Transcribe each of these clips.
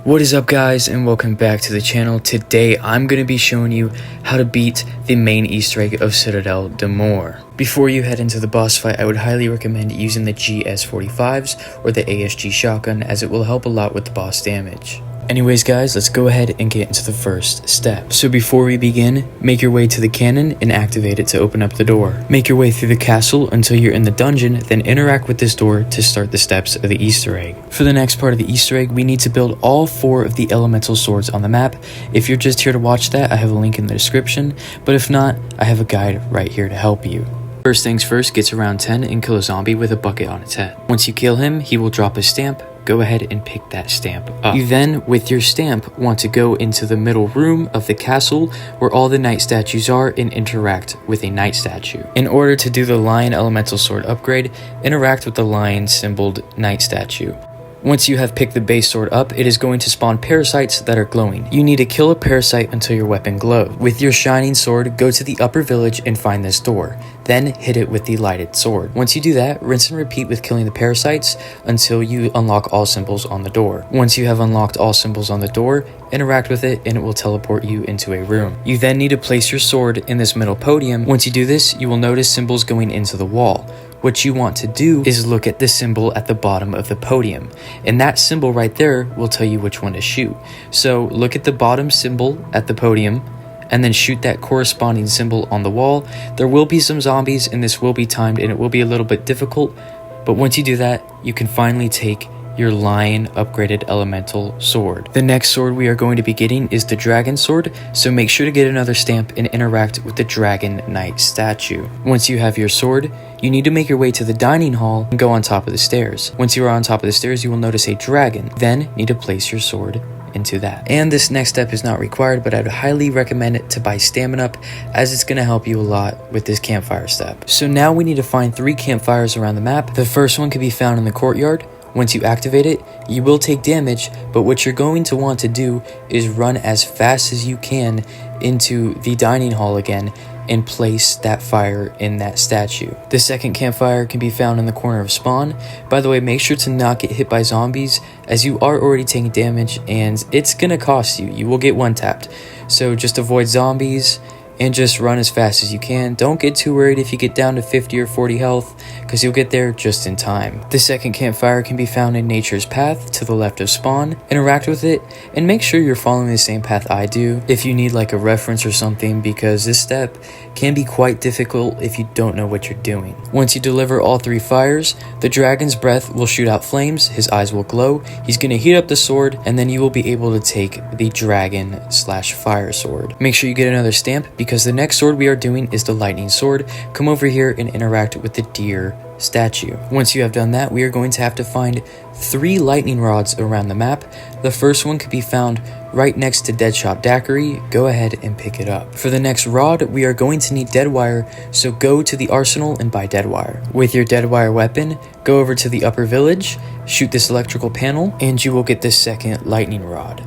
What is up guys, and welcome back to the channel. Today I'm going to be showing you how to beat the main Easter egg of Citadel Demore. Before you head into the boss fight, I would highly recommend using the GS45s or the ASG shotgun, as it will help a lot with the boss damage. Anyways guys, let's go ahead and get into the first step. So before we begin, make your way to the cannon and activate it to open up the door. Make your way through the castle until you're in the dungeon, then interact with this door to start the steps of the Easter egg. For the next part of the Easter egg, we need to build all 4 of the elemental swords on the map. If you're just here to watch that, I have a link in the description, but if not, I have a guide right here to help you. First things first, get to round 10 and kill a zombie with a bucket on its head. Once you kill him, he will drop a stamp. Go ahead and pick that stamp up. You then, with your stamp, want to go into the middle room of the castle where all the knight statues are and interact with a knight statue. In order to do the lion elemental sword upgrade, interact with the lion symboled knight statue. Once you have picked the base sword up, it is going to spawn parasites that are glowing. You need to kill a parasite until your weapon glows. With your shining sword, go to the upper village and find this door. Then hit it with the lighted sword. Once you do that, rinse and repeat with killing the parasites until you unlock all symbols on the door. Once you have unlocked all symbols on the door, interact with it and it will teleport you into a room. You then need to place your sword in this middle podium. Once you do this, you will notice symbols going into the wall. What you want to do is look at the symbol at the bottom of the podium, and that symbol right there will tell you which one to shoot. So look at the bottom symbol at the podium and then shoot that corresponding symbol on the wall. There will be some zombies and this will be timed and it will be a little bit difficult, but once you do that, you can finally take your lion upgraded elemental sword. The next sword we are going to be getting is the dragon sword, so make sure to get another stamp and interact with the dragon knight statue. Once you have your sword, you need to make your way to the dining hall and go on top of the stairs. Once you are on top of the stairs, you will notice a dragon. Then need to place your sword into that. And this next step is not required, but I'd highly recommend it to buy stamina up, as it's going to help you a lot with this campfire step. So now we need to find 3 campfires around the map. The first one can be found in the courtyard. Once you activate it, you will take damage, but what you're going to want to do is run as fast as you can into the dining hall again and place that fire in that statue. The second campfire can be found in the corner of spawn. By the way, make sure to not get hit by zombies, as you are already taking damage and it's gonna cost you. You will get one tapped. So just avoid zombies and just run as fast as you can. Don't get too worried if you get down to 50 or 40 health, because you'll get there just in time. The second campfire can be found in Nature's Path to the left of spawn. Interact with it and make sure you're following the same path I do if you need like a reference or something, because this step can be quite difficult if you don't know what you're doing. Once you deliver all 3 fires, the dragon's breath will shoot out flames, his eyes will glow, he's gonna heat up the sword, and then you will be able to take the dragon / fire sword. Make sure you get another stamp, because the next sword we are doing is the lightning sword. Come over here and interact with the deer statue. Once you have done that, we are going to have to find 3 lightning rods around the map. The first one could be found right next to Deadshot Daiquiri. Go ahead and pick it up. For the next rod, we are going to need dead wire, so go to the arsenal and buy dead wire. With your dead wire weapon, go over to the upper village, shoot this electrical panel, and you will get the second lightning rod.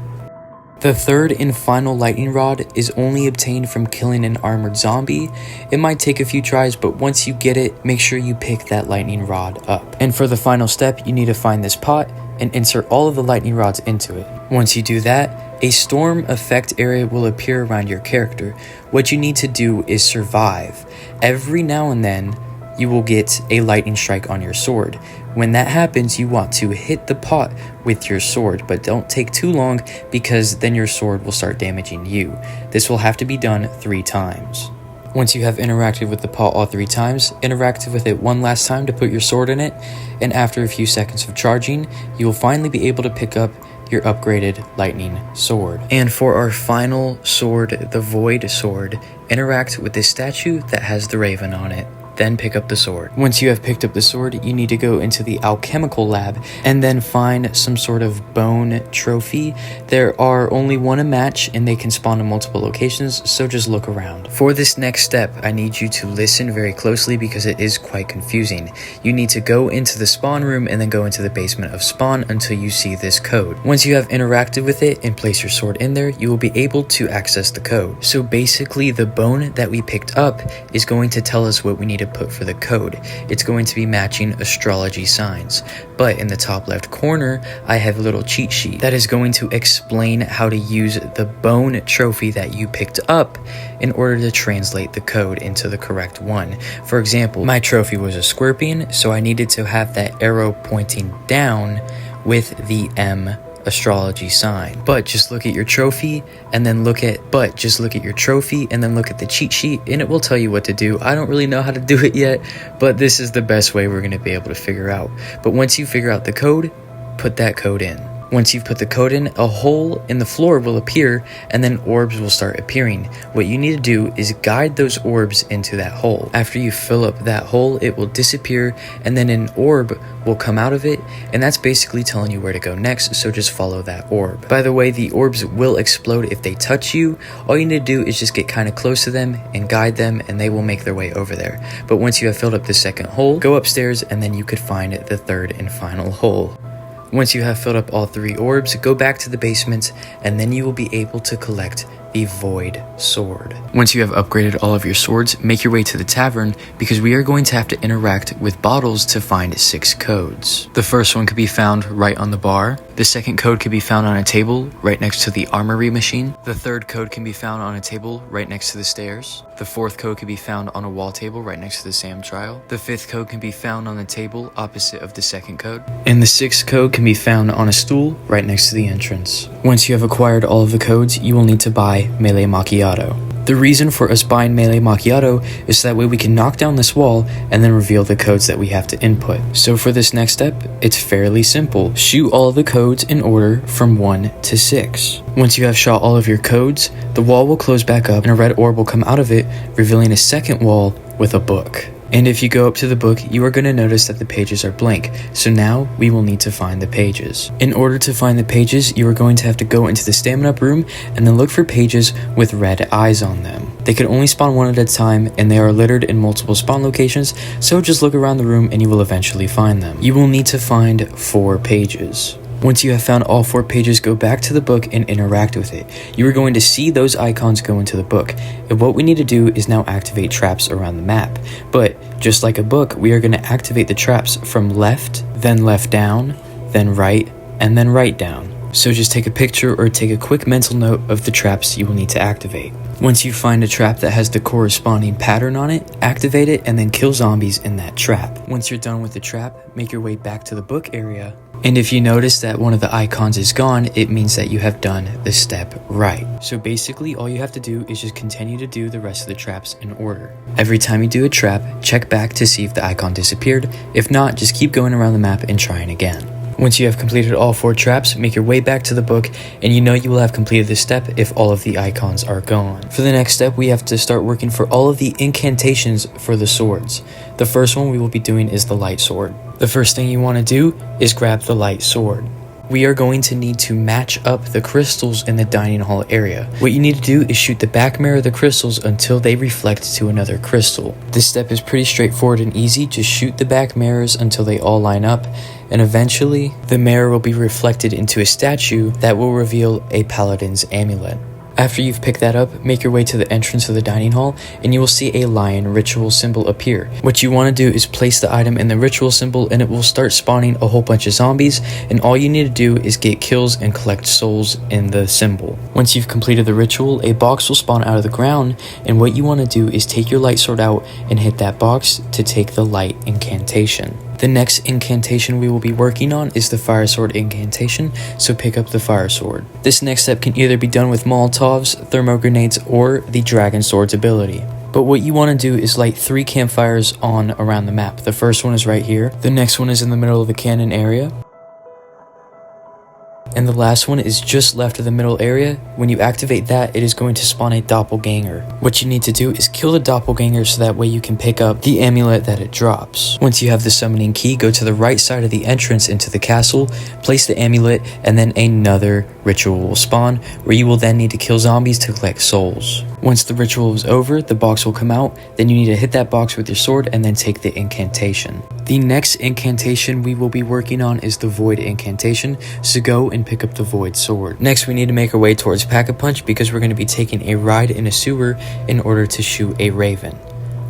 The third and final lightning rod is only obtained from killing an armored zombie. It might take a few tries, but once you get it, make sure you pick that lightning rod up. And for the final step, you need to find this pot and insert all of the lightning rods into it. Once you do that, a storm effect area will appear around your character. What you need to do is survive. Every now and then, you will get a lightning strike on your sword. When that happens, you want to hit the pot with your sword, but don't take too long, because then your sword will start damaging you. This will have to be done 3 times. Once you have interacted with the pot all 3 times, interact with it one last time to put your sword in it, and after a few seconds of charging, you will finally be able to pick up your upgraded lightning sword. And for our final sword, the void sword, interact with this statue that has the raven on it. Then pick up the sword. Once you have picked up the sword, you need to go into the alchemical lab and then find some sort of bone trophy. There are only 1 a match and they can spawn in multiple locations, so just look around. For this next step, I need you to listen very closely, because it is quite confusing. You need to go into the spawn room and then go into the basement of spawn until you see this code. Once you have interacted with it and place your sword in there, you will be able to access the code. So basically, the bone that we picked up is going to tell us what we need to put for the code. It's going to be matching astrology signs. But in the top left corner, I have a little cheat sheet that is going to explain how to use the bone trophy that you picked up in order to translate the code into the correct one. For example, my trophy was a scorpion, so I needed to have that arrow pointing down with the M astrology sign. But just look at your trophy and then look at the cheat sheet and it will tell you what to do. I don't really know how to do it yet, but this is the best way we're going to be able to figure out. But once you figure out the code, put that code in. Once you've put the code in, a hole in the floor will appear and then orbs will start appearing. What you need to do is guide those orbs into that hole. After you fill up that hole, it will disappear and then an orb will come out of it, and that's basically telling you where to go next, so just follow that orb. By the way, the orbs will explode if they touch you. All you need to do is just get kind of close to them and guide them and they will make their way over there. But once you have filled up the second hole, go upstairs and then you could find the third and final hole. Once you have filled up all 3 orbs, go back to the basement and then you will be able to collect the Void Sword. Once you have upgraded all of your swords, make your way to the tavern because we are going to have to interact with bottles to find 6 codes. The first one could be found right on the bar. The second code can be found on a table right next to the armory machine. The third code can be found on a table right next to the stairs. The fourth code can be found on a wall table right next to the Sam trial. The fifth code can be found on the table opposite of the second code. And the sixth code can be found on a stool right next to the entrance. Once you have acquired all of the codes, you will need to buy Melee Macchiato. The reason for us buying Melee Macchiato is so that way we can knock down this wall and then reveal the codes that we have to input. So for this next step, it's fairly simple. Shoot all of the codes in order from 1 to 6. Once you have shot all of your codes, the wall will close back up and a red orb will come out of it, revealing a second wall with a book. And if you go up to the book, you are going to notice that the pages are blank. So now we will need to find the pages. In order to find the pages, you are going to have to go into the stamina up room and then look for pages with red eyes on them. They can only spawn one at a time and they are littered in multiple spawn locations, so just look around the room and you will eventually find them. You will need to find 4 pages. Once you have found all 4 pages, go back to the book and interact with it. You are going to see those icons go into the book. And what we need to do is now activate traps around the map. But just like a book, we are going to activate the traps from left, then left down, then right, and then right down. So just take a picture or take a quick mental note of the traps you will need to activate. Once you find a trap that has the corresponding pattern on it, activate it and then kill zombies in that trap. Once you're done with the trap, make your way back to the book area. And if you notice that one of the icons is gone, it means that you have done the step right. So basically all you have to do is just continue to do the rest of the traps in order. Every time you do a trap, check back to see if the icon disappeared. If not, just keep going around the map and trying again. Once you have completed all 4 traps, make your way back to the book and you know you will have completed this step if all of the icons are gone. For the next step, we have to start working for all of the incantations for the swords. The first one we will be doing is the light sword. The first thing you want to do is grab the light sword. We are going to need to match up the crystals in the dining hall area. What you need to do is shoot the back mirror of the crystals until they reflect to another crystal. This step is pretty straightforward and easy. Just shoot the back mirrors until they all line up, and eventually the mirror will be reflected into a statue that will reveal a paladin's amulet. After you've picked that up, make your way to the entrance of the dining hall and you will see a lion ritual symbol appear. What you want to do is place the item in the ritual symbol and it will start spawning a whole bunch of zombies, and all you need to do is get kills and collect souls in the symbol. Once you've completed the ritual, a box will spawn out of the ground, and what you want to do is take your light sword out and hit that box to take the light incantation. The next incantation we will be working on is the fire sword incantation, so pick up the fire sword. This next step can either be done with Molotovs, thermo grenades, or the dragon sword's ability. But what you want to do is light 3 campfires on around the map. The first one is right here, the next one is in the middle of the cannon area, and the last one is just left of the middle area. When you activate that, it is going to spawn a doppelganger. What you need to do is kill the doppelganger so that way you can pick up the amulet that it drops. Once you have the summoning key, go to the right side of the entrance into the castle, place the amulet, and then another ritual will spawn, where you will then need to kill zombies to collect souls. Once the ritual is over, the box will come out, then you need to hit that box with your sword and then take the incantation. The next incantation we will be working on is the Void incantation, so go and pick up the Void sword. Next, we need to make our way towards Pack-a-Punch because we're going to be taking a ride in a sewer in order to shoot a raven.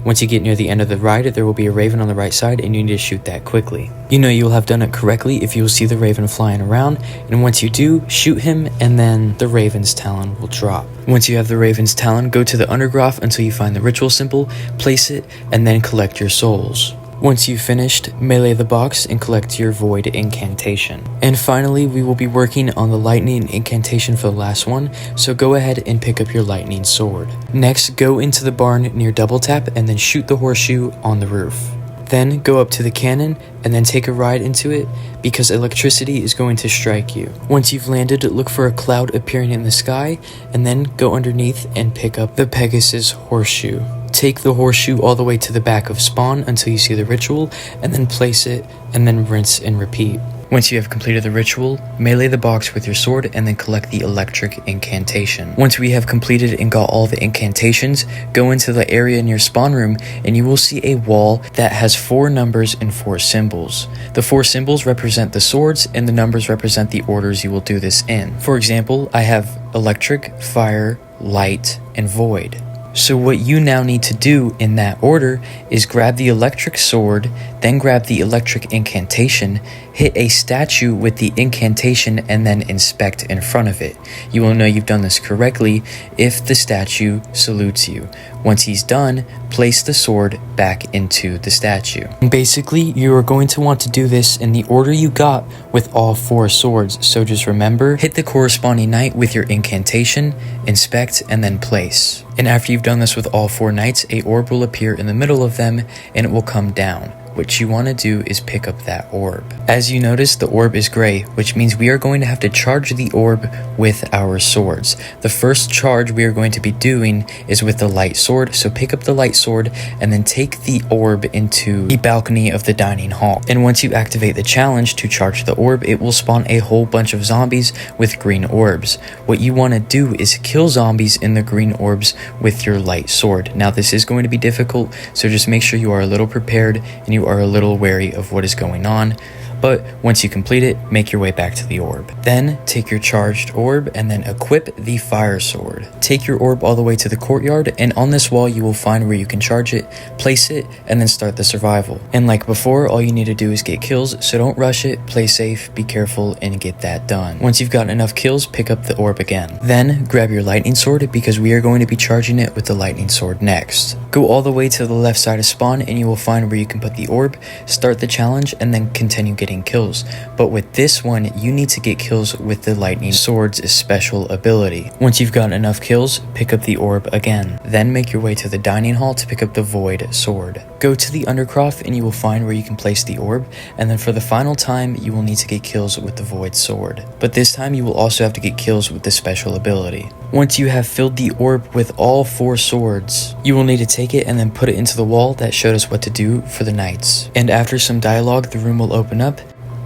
Once you get near the end of the ride, there will be a raven on the right side and you need to shoot that quickly. You know you'll have done it correctly if you'll see the raven flying around, and once you do, shoot him and then the raven's talon will drop. Once you have the raven's talon, go to the undergraph until you find the ritual symbol, place it, and then collect your souls. Once you've finished, melee the box and collect your void incantation. And finally, we will be working on the lightning incantation for the last one, so go ahead and pick up your lightning sword. Next, go into the barn near double tap and then shoot the horseshoe on the roof. Then go up to the cannon and then take a ride into it because electricity is going to strike you. Once you've landed, look for a cloud appearing in the sky and then go underneath and pick up the Pegasus horseshoe. Take the horseshoe all the way to the back of spawn until you see the ritual and then place it and then rinse and repeat. Once you have completed the ritual, melee the box with your sword and then collect the electric incantation. Once we have completed and got all the incantations, go into the area near spawn room and you will see a wall that has 4 numbers and 4 symbols. The 4 symbols represent the swords and the numbers represent the orders you will do this in. For example, I have electric, fire, light, and void. So what you now need to do in that order is grab the electric sword, then grab the electric incantation, hit a statue with the incantation, and then inspect in front of it. You will know you've done this correctly if the statue salutes you. Once he's done, place the sword back into the statue. And basically, you are going to want to do this in the order you got with all 4 swords. So just remember, hit the corresponding knight with your incantation, inspect, and then place. And after you've done this with all 4 knights, a orb will appear in the middle of them and it will come down. What you want to do is pick up that orb. As you notice, the orb is gray, which means we are going to have to charge the orb with our swords. The first charge we are going to be doing is with the light sword, so pick up the light sword and then take the orb into the balcony of the dining hall. And once you activate the challenge to charge the orb, it will spawn a whole bunch of zombies with green orbs. What you want to do is kill zombies in the green orbs with your light sword. Now this is going to be difficult, so just make sure you are a little prepared and you are a little wary of what is going on. But once you complete it, make your way back to the orb. Then take your charged orb and then equip the fire sword. Take your orb all the way to the courtyard, and on this wall you will find where you can charge it, place it, and then start the survival. And like before, all you need to do is get kills, so don't rush it, play safe, be careful, and get that done. Once you've gotten enough kills, pick up the orb again. Then grab your lightning sword because we are going to be charging it with the lightning sword next. Go all the way to the left side of spawn and you will find where you can put the orb, start the challenge, and then continue getting kills. But with this one, you need to get kills with the lightning sword's special ability. Once you've gotten enough kills, pick up the orb again. Then make your way to the dining hall to pick up the void sword. Go to the undercroft and you will find where you can place the orb, and then for the final time, you will need to get kills with the void sword. But this time you will also have to get kills with the special ability. Once you have filled the orb with all 4 swords, you will need to take it and then put it into the wall that showed us what to do for the knights. And after some dialogue, the room will open up.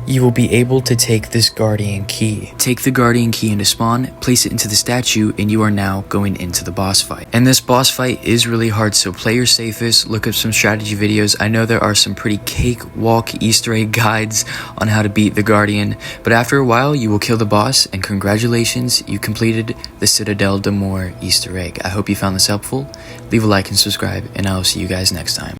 You will be able to take this guardian key. Take the guardian key into spawn, place it into the statue, and you are now going into the boss fight. And this boss fight is really hard, so play your safest, look up some strategy videos. I know there are some pretty cakewalk Easter egg guides on how to beat the guardian, but after a while you will kill the boss, and congratulations, you completed the Citadel de Mort Easter egg. I hope you found this helpful. Leave a like and subscribe, and I will see you guys next time.